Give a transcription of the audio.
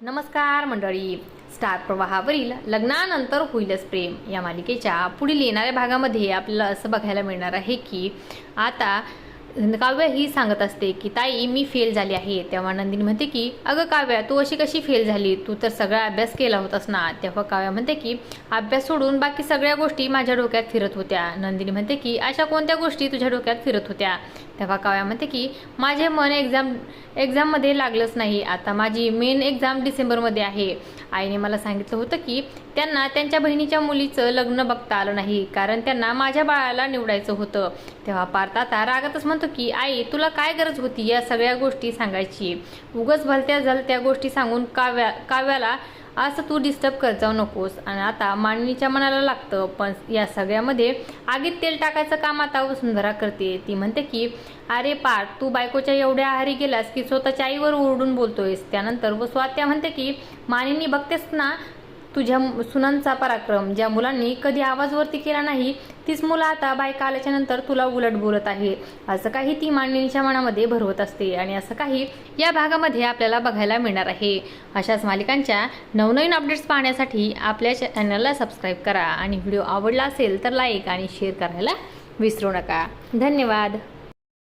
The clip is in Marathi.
नमस्कार मंडळी. स्टार प्रवाहावरील लग्नानंतर होईलच प्रेम या मालिकेच्या पुढील येणाऱ्या भागामध्ये आपल्याला असं बघायला मिळणार आहे की आता काव्य ही सांगत असते की ताई मी फेल झाली आहे. तेव्हा नंदिनी म्हणते की अगं काव्या तू अशी कशी फेल झाली, तू तर सगळा अभ्यास केला होतास ना. तेव्हा काव्या म्हणते की अभ्यास सोडून बाकी सगळ्या गोष्टी माझ्या डोक्यात फिरत होत्या. नंदिनी म्हणते की अशा कोणत्या गोष्टी तुझ्या डोक्यात फिरत होत्या. तेव्हा काव्या म्हणते की माझे मन एक्झाममध्ये लागलंच नाही. आता माझी मेन एक्झाम डिसेंबरमध्ये आहे. आईने मला सांगितलं होतं की त्यांना त्यांच्या बहिणीच्या मुलीचं लग्न बघता आलं नाही कारण त्यांना माझ्या बाळाला निवडायचं होतं. तेव्हा पार्थ आता रागातच म्हणतो की आई तुला काय गरज होती या सगळ्या गोष्टी सांगायची. उगाच भलत्या झलत्या गोष्टी सांगून काव्याला असं तू डिस्टर्ब करत जाऊ नकोस. आणि आता मानिनीच्या मनाला लागतं. पण या सगळ्यामध्ये आगीत तेल टाकायचं काम आता वसुंधरा करते. ती म्हणते की अरे पार्थ तू बायकोच्या एवढ्या आहारी गेलास की स्वतःच्या आईवर ओरडून बोलतोयस. त्यानंतर स्वात्या म्हणते की मानिनी बघतेस ना तुझ्या सुनांचा पराक्रम. ज्या मुलांनी कधी आवाजवरती केला नाही तीच मुलं आता बायका आल्याच्या नंतर तुला उलट बोलत आहे. असं काही ती मानिनीच्या मनामध्ये भरवत असते आणि असं काही या भागामध्ये आपल्याला बघायला मिळणार आहे. अशाच मालिकांच्या नवनवीन अपडेट्स पाहण्यासाठी आपल्या चॅनलला सबस्क्राईब करा आणि व्हिडिओ आवडला असेल तर लाईक आणि शेअर करायला विसरू नका. धन्यवाद.